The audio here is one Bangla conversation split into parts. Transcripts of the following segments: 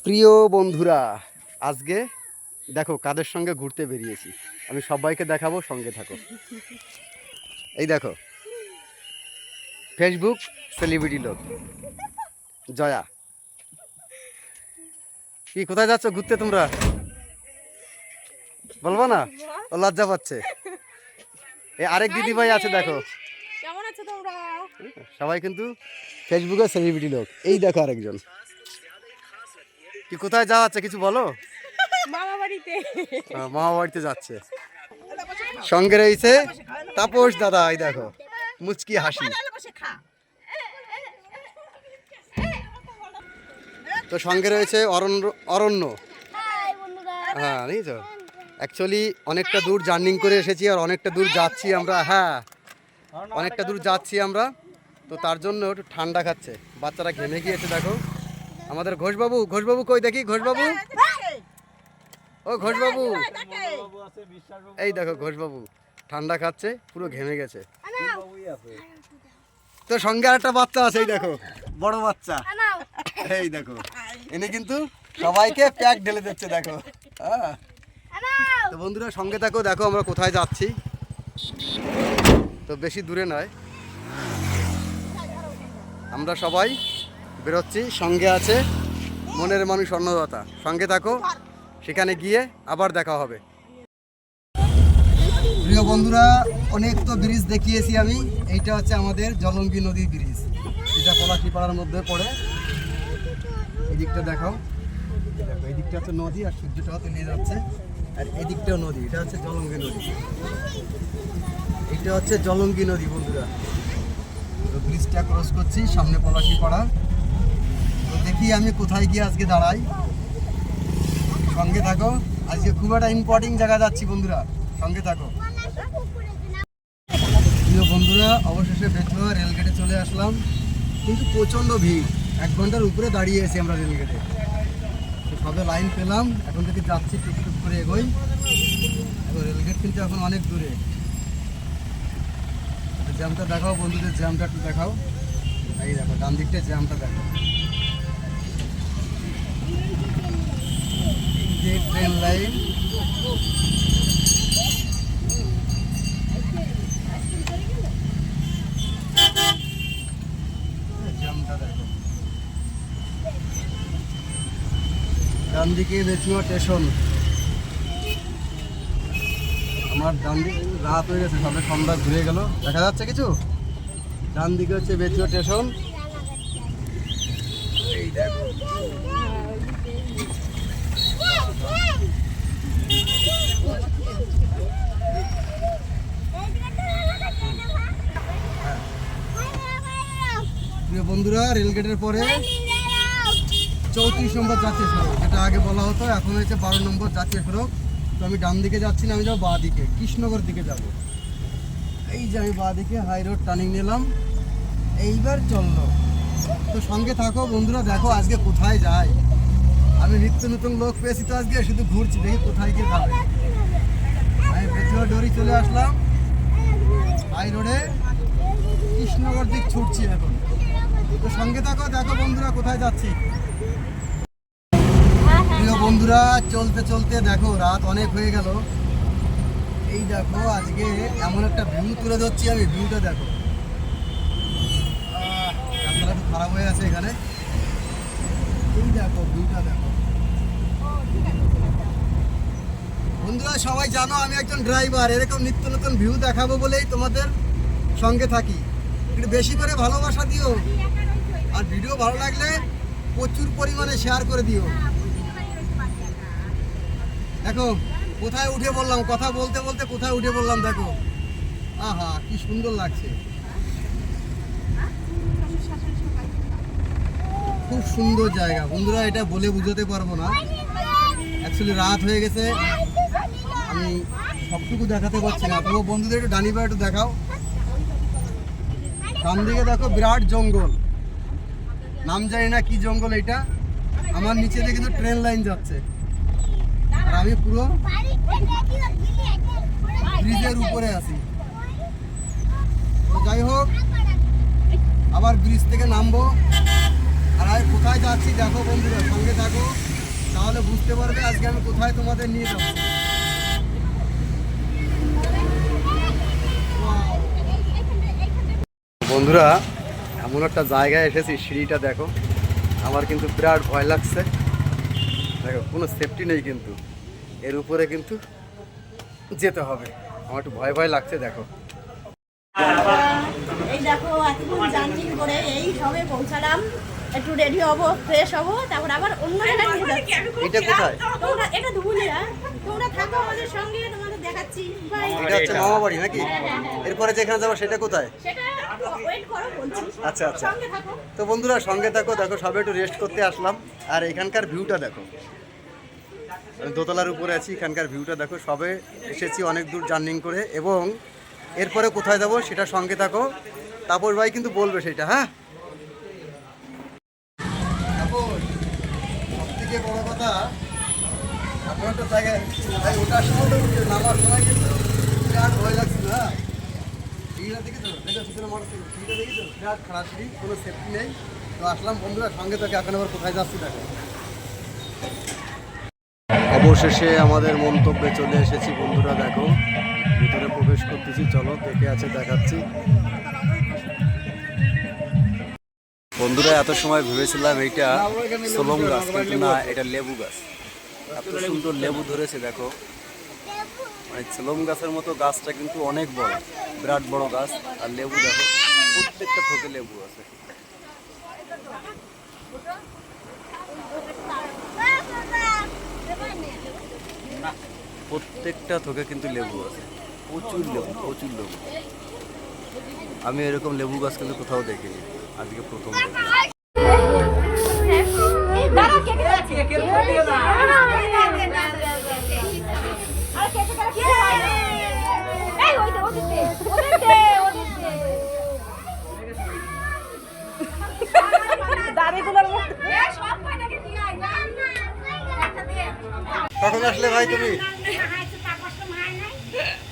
প্রিয় বন্ধুরা, আজকে দেখো কাদের সঙ্গে ঘুরতে বেরিয়েছি। আমি সবাইকে দেখাবো, সঙ্গে থাকো। এই দেখো, ফেসবুক সেলিব্রিটি লোক জয়া। কি কোথায় যাচ্ছ ঘুরতে তোমরা? বলবো না, ও লজ্জা পাচ্ছে। এই আরেক দিদি ভাই আছে, দেখো। কেমন আছো তোমরা? সবাই কিন্তু ফেসবুকের সেলিব্রিটি লোক। এই দেখো আরেকজন। কি কোথায় যাওয়া হচ্ছে কিছু বলো? মামা বাড়িতে। মামা বাড়িতে যাচ্ছে। সঙ্গে রয়েছে তাপস দাদা। এই দেখো মুচকি হাসি। তো সঙ্গে রয়েছে অরণ্য। হ্যাঁ, নেই তো। অ্যাকচুয়ালি অনেকটা দূর জার্নিং করে এসেছি, আর অনেকটা দূর যাচ্ছি আমরা। হ্যাঁ, অনেকটা দূর যাচ্ছি আমরা, তো তার জন্য একটু ঠান্ডা খাচ্ছে। বাচ্চারা ঘেমে গিয়েছে। দেখো আমাদের ঘোষবাবু। ঘোষবাবু কই দেখি? ঘোষবাবু, ও ঘোষবাবু। এই দেখো ঘোষবাবু ঠান্ডা খাচ্ছে, পুরো ঘেমে গেছে। তো সঙ্গে আরেকটা বাচ্চা আছে, এই দেখো বড় বাচ্চা। এই দেখো, এনে কিন্তু সবাইকে প্যাক ঢেলে দিচ্ছে। দেখো, হ্যাঁ। তো বন্ধুরা সঙ্গে থাকো, দেখো আমরা কোথায় যাচ্ছি। তো বেশি দূরে নয়, আমরা সবাই বেরোচ্ছি। সঙ্গে আছে মনের মানুষ অন্নদাতা। সঙ্গে থাকো, সেখানে গিয়ে আবার দেখা হবে। প্রিয় বন্ধুরা, অনেক তো ব্রিজ দেখিয়েছি আমি। এইটা হচ্ছে আমাদের জলঙ্গি নদী ব্রিজ, যেটা পলাশীপাড়ার মধ্যে পড়ে। এই দিকটা দেখাও। দেখো এই দিকটা হচ্ছে নদী, আর সূর্যটাও তলিয়ে যাচ্ছে। আর এই দিকটাও নদী, এটা হচ্ছে জলঙ্গি নদী। এটা হচ্ছে জলঙ্গি নদী বন্ধুরা। তো ব্রিজটা ক্রস করছি, সামনে পলাশীপাড়া। তো দেখি আমি কোথায় গিয়ে আজকে দাঁড়াই। সঙ্গে থাকো, আজকে খুব একটা ইম্পর্টেন্ট জায়গা যাচ্ছি বন্ধুরা। সঙ্গে থাকো। প্রিয় বন্ধুরা, অবশেষে বেতুয়া রেলগেটে চলে আসলাম, কিন্তু প্রচণ্ড ভিড়। 1 ঘন্টার উপরে দাঁড়িয়ে আছি আমরা রেলগেটে। তো সবে লাইন পেলাম, এখন থেকে যাচ্ছি টুকটুক করে এগোই। রেলগেট কিন্তু এখন অনেক দূরে। জ্যামটা দেখাও বন্ধুদের, জ্যামটা একটু দেখাও। এই দেখো ডান দিকটা জ্যামটা দেখো। যে ট্রেন লাইন, জ্যামটা দেখো। ডান দিকে বেচুয়া স্টেশন। আমার ডান দিকে রাত হয়ে গেছে, সবে সন্ধ্যা ঘুরে গেল, দেখা যাচ্ছে কিছু? ডান দিকে হচ্ছে বেচুয়া স্টেশন। এই দেখো, প্রিয় বন্ধুরা, রেলগেটের পরে 34 নম্বর জাতীয় সড়ক, যেটা আগে বলা হতো, এখন হয়েছে 12 নম্বর জাতীয় সড়ক। তো আমি ডান দিকে যাচ্ছি না, আমি যাবো বাঁ দিকে, কৃষ্ণনগর দিকে যাব। এই যে আমি বাঁ দিকে হাই রোড টার্নিং নিলাম, এইবার চললো। তো সঙ্গে থাকো বন্ধুরা, দেখো আজকে কোথায় যাই। আমি নিত্য নতুন লোক পেয়েছি, তো আজকে শুধু ঘুরছি, দেখি কোথায় গিয়ে খাবে। আমি বেতুয়া ডোরি চলে আসলাম, হাই রোডে কৃষ্ণনগর দিক ছুটছি এখন। তো সঙ্গে থাকো, দেখো বন্ধুরা কোথায় যাচ্ছি। প্রিয় বন্ধুরা, চলতে চলতে দেখো রাত অনেক হয়ে গেল। এই দেখো আজকে এমন একটা ভিউ তুলে ধরছি আমি, ভিউটা দেখো। ক্যামেরা একটু খারাপ হয়ে আছে এখানে। এই দেখো ভিউটা দেখো বন্ধুরা। সবাই জানো আমি একজন ড্রাইভার, এরকম নিত্য নতুন ভিউ দেখাবো বলেই তোমাদের সঙ্গে থাকি। একটু বেশি করে ভালোবাসা দিও, আর ভিডিও ভালো লাগলে প্রচুর পরিমাণে শেয়ার করে দিও। দেখো কোথায় উঠে বললাম, কথা বলতে বলতে কোথায় উঠে বললাম, দেখো। আহা কি সুন্দর লাগছে, খুব সুন্দর জায়গা বন্ধুরা। এটা বলে বুঝাতে পারবো না, অ্যাকচুয়ালি রাত হয়ে গেছে, আমি সবটুকু দেখাতে পারছি না। তবু বন্ধুদের একটু ডানি বা একটু দেখাও। ডান দিকে দেখো বিরাট জঙ্গল, নাম জানি না কি জঙ্গল এটা। আমার নিচে দিয়ে কিন্তু ট্রেন লাইন যাচ্ছে, আর আমি পুরো ব্রিজের উপরে আছি। তো যাই হোক, আবার ব্রিজ থেকে নামবো, আর কোথায় যাচ্ছি দেখো বন্ধুরা, সঙ্গে থাকো, তাহলে বুঝতে পারবে আজকে আমি কোথায় তোমাদের নিয়ে যাচ্ছি। বন্ধুরা এমন একটা জায়গায় এসেছি, সিঁড়িটা দেখো, আমার কিন্তু বিরাট ভয় লাগছে। দেখো কোনো সেফটি নেই, কিন্তু এর উপরে কিন্তু যেতে হবে। আমার একটু ভয় ভয় লাগছে। দেখো এই দেখো এতক্ষণ জার্নি করে এই সবে পৌঁছালাম, একটু রেডি হবো, ফ্রেশ হবো, তারপর আবার অন্য জায়গায় নিয়ে যাচ্ছি। এটা কোথায়? তোমরা এটা ধুবুলিয়া, তোমরা থাকো আমাদের সঙ্গে, তোমাদের দেখাচ্ছি। বাই। এটা হচ্ছে মামা বাড়ি নাকি? এরপরে যেখানে যাবো সেটা কোথায়? সেটা ওয়েট করো বলছি। আচ্ছা আচ্ছা। সঙ্গে থাকো। তো বন্ধুরা সঙ্গে থাকো। দেখো সবে একটু রেস্ট করতে আসলাম, আর এখানকার ভিউটা দেখো। আমি দোতলার উপরে আছি, এখানকার ভিউটা দেখো। সবে এসেছি অনেক দূর জার্নিং করে, এবং এরপরে কোথায় যাবো সেটা সঙ্গে থাকো। তাপস ভাই কিন্তু বলবে সেটা। হ্যাঁ, সবথেকে বড় কথা, এমন একটা জায়গায় ওটার সময় তো নামার সময় কিন্তু বিরাট ভয় লাগছিল। হ্যাঁ, সিঁড়িটা দেখেছো, পিছনে মোটর সিঁড়িটা দেখেছো, বিরাট খারাপ সিঁড়ি, কোনো সেফটি নেই। তো আসলাম বন্ধুরা সঙ্গে থেকে, এখন আবার কোথায় যাচ্ছি দেখো। অবশেষে আমাদের মন্তব্যে চলে এসেছি বন্ধুরা। দেখো ভিতরে প্রবেশ করতেছি, চলো কে কে আছে দেখাচ্ছি। বন্ধুরা এত সময় ভেবেছিলাম এইটা সোলং গাছ, কিন্তু না, এটা লেবু গাছ। এত সুন্দর লেবু ধরেছে দেখো। মানে সোলং গাছের মতো গাছটা কিন্তু অনেক বড়, বিরাট বড় গাছ। আর লেবু দেখো, প্রত্যেকটা থোকে লেবু আছে। প্রত্যেকটা থোকে কিন্তু লেবু আছে, প্রচুর লেবু, প্রচুর লেবু। আমি এরকম লেবু গাছ কিন্তু কোথাও দেখিনি, আজকে প্রথম দেখলাম। কখন আসলে ভাই তুমি?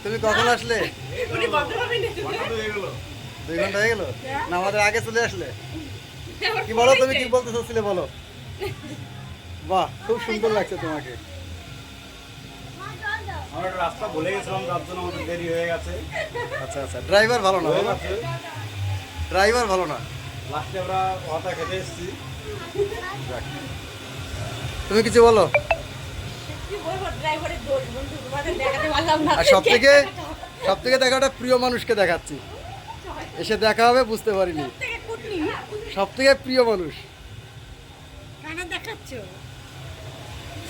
তুমি কখন আসলে? 2 ঘন্টা হয়ে গেল না? আমাদের আগে চলে আসলে। কি বলো, তুমি কি বলতে চাচ্ছিলে বলো। বাহ, খুব সুন্দর লাগছে তোমাকে। আমরা রাস্তা ভুলে গেছিলাম, তার জন্য আমাদের দেরি হয়ে গেছে। আচ্ছা আচ্ছা, ড্রাইভার ভালো না? ড্রাইভার ভালো না, লাস্টে আমরা ওটা খেতে এসেছি। তুমি কিছু বলো। কি বলবো, ড্রাইভারের দোষ বন্ধু, তোমাদের দেখাতে পারলাম না। আর সব থেকে দেখা একটা প্রিয় মানুষকে দেখাচ্ছি, এসে দেখা হবে বুঝতে পারিনি। সব থেকে প্রিয় মানুষ কানা দেখাচ্ছ,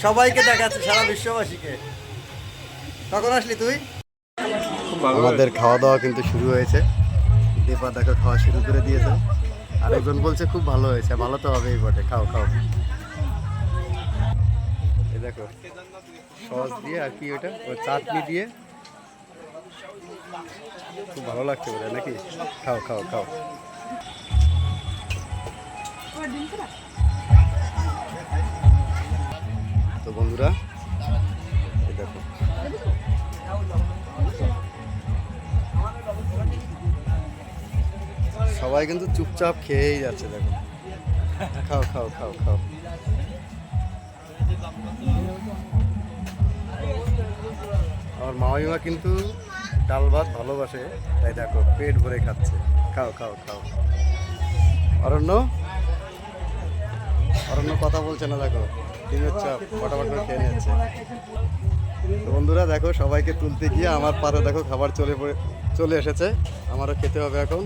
সবাইকে দেখাচ্ছে, সারা বিশ্ববাসীকে। কখন আসলি তুই? আমাদের খাওয়া দাওয়া কিন্তু শুরু হয়েছে। দীপা দেখো খাওয়া শুরু করে দিয়েছে, আর একজন বলছে খুব ভালো হয়েছে। ভালো তো হবেই বটে, খাও খাও। এই দেখো সস দিয়ে আর কি ওটা, ওই চাটনি দিয়ে, খুব ভালো লাগছে বলে নাকি? খাও খাও খাও। তো বন্ধুরা এই দেখো, সবাই কিন্তু চুপচাপ খেয়েই যাচ্ছে। দেখো, খাও খাও খাও খাও। আমার মামিমা কিন্তু ডাল ভাত ভালোবাসে, তাই দেখো পেট ভরে খাচ্ছে। খাও খাও খাও। অরণ্য কথা বলছে না, দেখো ডিমের চাপ ফটাফট করে খেয়ে নিচ্ছে। তো বন্ধুরা দেখো, সবাইকে তুলতে গিয়ে আমার পাতে দেখো খাবার চলে এসেছে। আমারও খেতে হবে এখন।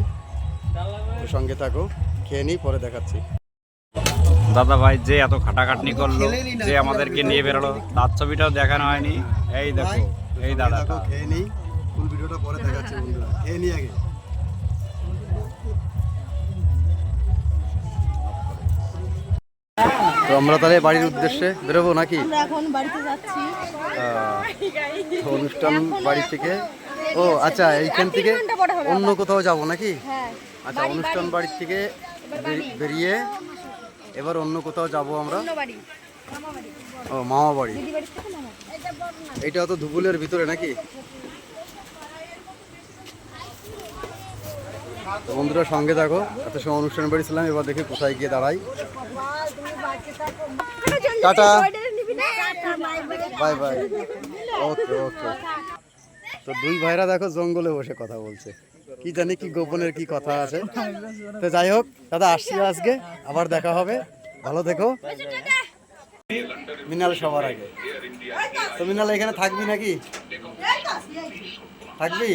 সঙ্গে থাকো, খেয়ে নিই, পরে দেখাচ্ছি। দাদা ভাই যে এত খাটাখাটনি করলো, যে আমাদেরকে নিয়ে বেরোলো, তার ছবিটাও দেখানো হয়নি। এই দেখো, এই দাদাটা। খেয়ে নিই, ফুল ভিডিওটা পরে দেখাচ্ছি বন্ধুরা। খেয়ে নিই আগে। তো আমরা তাহলে বাড়ির উদ্দেশ্যে বেরোবো নাকি? আমরা এখন বাড়িতে যাচ্ছি। তো অনুষ্ঠান বাড়ি থেকে, ও আচ্ছা, এইখান থেকে অন্য কোথাও যাব নাকি? হ্যাঁ, আচ্ছা, অনুষ্ঠান বাড়ি থেকে বেরিয়ে এবার অন্য কোথাও যাব আমরা। অন্য বাড়ি, মামা বাড়ি, ও মামা বাড়ি। দিদি বাড়ি থেকে মামা বাড়ি। এইটা তো ধুবুলের ভিতরে নাকি? তো বন্ধুরা সঙ্গে থাকো, এত সময় অনুষ্ঠান বাড়ি ছিলাম, এবার দেখি কোথায় গিয়ে দাঁড়াই। টাটা, বাই বাই, ওকে ওকে। তো দুই ভাইরা দেখো জঙ্গলে বসে কথা বলছে, কি জানি কি গোপনের কি কথা আছে। তো যাই হোক দাদা, আসছি আজকে, আবার দেখা হবে, ভালো থেকো। মিনাল সবার আগে। তো মিনাল এখানে থাকবি নাকি? থাকবি?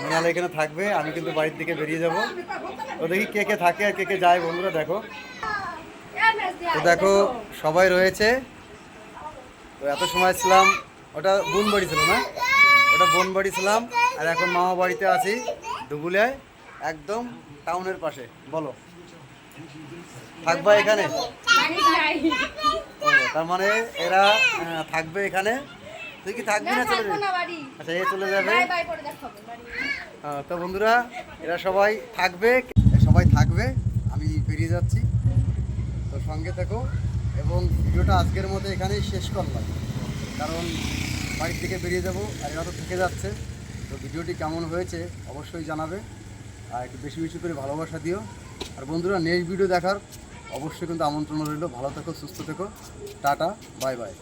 মিনাল এখানে থাকবে, আমি কিন্তু বাড়ির দিকে বেরিয়ে যাব। তো দেখি কে কে থাকে আর কে কে যায় বন্ধুরা দেখো। তো দেখো সবাই রয়েছে। তো এত সময় ছিলাম, ওটা বোন বাড়ি ছিল না, ওটা বোন বাড়ি ছিলাম, আর এখন মামা বাড়িতে আছি দুবুলিয়ায়, একদম টাউনের পাশে। বলো থাকবা এখানে? ও, তার মানে এরা থাকবে এখানে। তুই কি থাকবি না চলে যাবি? আচ্ছা এ চলে যাবে। তো বন্ধুরা এরা সবাই থাকবে, আমি বেরিয়ে যাচ্ছি, তো সঙ্গে থেকো। এবং ভিডিওটা আজকের মতো এখানেই শেষ করলাম, কারণ বাড়ির থেকে বেরিয়ে যাব আর এরা তো থেকে যাচ্ছে। তো ভিডিওটি কেমন হয়েছে অবশ্যই জানাবে, আর একটু বেশি বেশি করে ভালোবাসা দিও। আর বন্ধুরা নেক্সট ভিডিও দেখার অবশ্যই কিন্তু আমন্ত্রণ রইল। ভালো থেকো, সুস্থ থেকো, টাটা, বাই বাই।